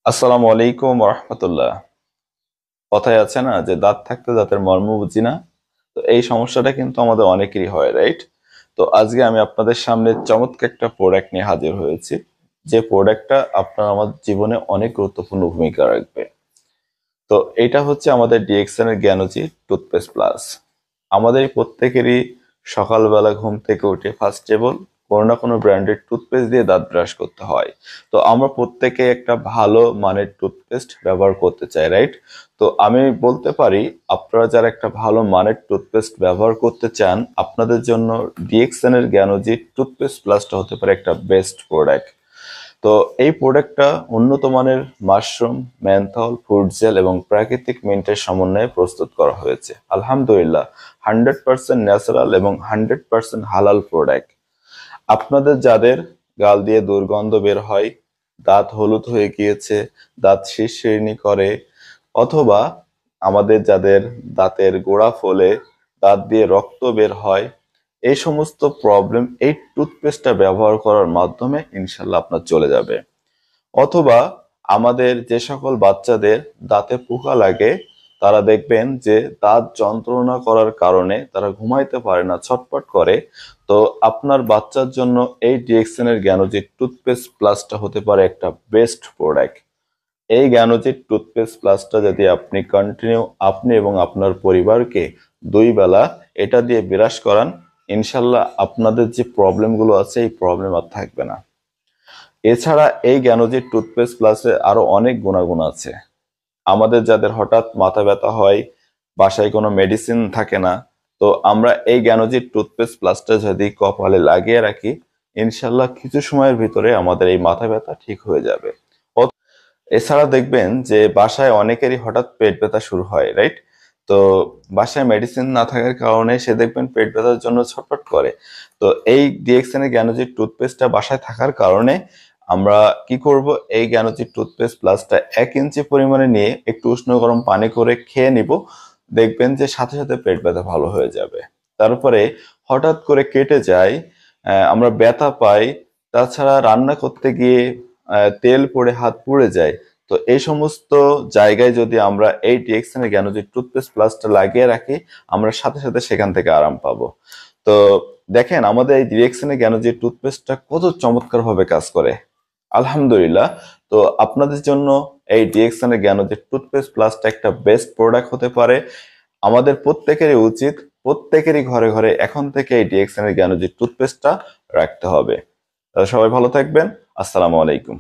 আসসালামু আলাইকুম রহমতুল্লাহ। কথায় আছে না যে দাঁত থাকতে দাঁতের মর্ম বুঝি না। তো এই সমস্যাটা কিন্তু আমাদের অনেকেরই হয়, রাইট? তো আজকে আমি আপনাদের সামনে চমৎকার একটা প্রোডাক্ট নিয়ে হাজির হয়েছি, যে প্রোডাক্টটা আপনার আমার জীবনে অনেক গুরুত্বপূর্ণ ভূমিকা রাখবে। তো এটা হচ্ছে আমাদের ডিএক্সএন এর জ্ঞানজি টুথপেস্ট প্লাস। আমাদের প্রত্যেকেরই সকালবেলা ঘুম থেকে উঠে ফার্স্ট টেবল কোনো না কোনো ব্র্যান্ডের টুথপেস্ট দিয়ে দাঁত ব্রাশ করতে হয়। তো আমরা প্রত্যেকে একটা ভালো মানের টুথপেস্ট ব্যবহার করতে চাই, রাইট? তো আমি বলতে পারি, আপনারা যারা একটা ভালো মানের টুথপেস্ট ব্যবহার করতে চান, আপনাদের জন্য ডিএক্সএন এর জ্ঞানজি টুথপেস্ট প্লাসটা হতে পারে একটা বেস্ট প্রোডাক্ট। তো এই প্রোডাক্টটা উন্নত মানের মাশরুম, মেন্থল, ফ্রুট জেল এবং প্রাকৃতিক মিন্টের সমন্বয়ে প্রস্তুত করা হয়েছে। আলহামদুলিল্লাহ, 100% ন্যাচারাল এবং 100% হালাল প্রোডাক্ট। আপনাদের যাদের গাল দিয়ে দুর্গন্ধ বের হয়, দাঁত হলুদ হয়ে গিয়েছে, দাঁত শিরশিরনি করে, অথবা আমাদের যাদের দাঁতের গোড়া ফলে, দাঁত দিয়ে রক্ত বের হয়, এই সমস্ত প্রবলেম এই টুথপেস্টটা ব্যবহার করার মাধ্যমে ইনশাল্লাহ আপনার চলে যাবে। অথবা আমাদের যে সকল বাচ্চাদের দাঁতে পোকা লাগে, তারা দেখবেন যে দাঁত যন্ত্রণা করার কারণে তারা ঘুমাইতে পারে না, ছটফট করে। তো আপনার বাচ্চার জন্য এই ডিএক্সএন এর জ্ঞানজি টুথপেস্ট প্লাসটা হতে পারে একটা বেস্ট প্রোডাক্ট। এই জ্ঞানজি টুথপেস্ট প্লাসটা যদি আপনি কন্টিনিউ আপনি এবং আপনার পরিবারকে 2 বেলা এটা দিয়ে বিরাজ করান, ইনশাল্লাহ আপনাদের যে প্রবলেমগুলো আছে এই প্রবলেম আর থাকবে না। এছাড়া এই জ্ঞানজি টুথপেস্ট প্লাসে আরো অনেক গুণাগুণ আছে। আমাদের যাদের হঠাৎ মাথা ব্যথা হয়, বাসায় কোনো মেডিসিন থাকে না, তো আমরা এই জ্ঞানজি টুথপেস্ট প্লাসটা যদি কপালে লাগিয়ে রাখি, ইনশাল্লাহ কিছু সময়ের ভিতরে আমাদের এই মাথা ব্যথা ঠিক হয়ে যাবে। এছাড়া দেখবেন যে বাসায় অনেকেরই হঠাৎ পেট ব্যথা শুরু হয়, রাইট? তো বাসায় মেডিসিন না থাকার কারণে সে দেখবেন পেট ব্যথার জন্য ছটফট করে। তো এই ডিএক্সএন এর জ্ঞানজি টুথপেস্টটা বাসায় থাকার কারণে আমরা কি করব, এই জ্ঞানজি টুথপেস্ট প্লাসটা 1 ইঞ্চি পরিমাণে নিয়ে একটু উষ্ণ গরম পানি করে খেয়ে নিব। দেখবেন যে সাথে সাথে পেট ব্যথা ভালো হয়ে যাবে। তারপরে হঠাৎ করে কেটে যায়, আমরা ব্যথা পাই, তাছাড়া রান্না করতে গিয়ে তেল পড়ে হাত পুড়ে যায়। তো এই সমস্ত জায়গায় যদি আমরা এই ডিএক্সএন এর জ্ঞানজি টুথপেস্ট প্লাসটা লাগিয়ে রাখি, আমরা সাথে সাথে সেখান থেকে আরাম পাবো। তো দেখেন আমাদের এই ডিএক্সএন এর জ্ঞানজি টুথপেস্টটা কত চমৎকার ভাবে কাজ করে। আলহামদুলিল্লাহ। তো আপনাদের জন্য এই ডিএক্সএন এর জ্ঞানজি টুথপেস্ট প্লাসটা একটা বেস্ট প্রোডাক্ট হতে পারে। আমাদের প্রত্যেকেরই উচিত, প্রত্যেকেরই ঘরে ঘরে এখন থেকে এই ডিএক্সএন এর জ্ঞানজি টুথপেস্টটা রাখতে হবে। সবাই ভালো থাকবেন। আসসালামু আলাইকুম।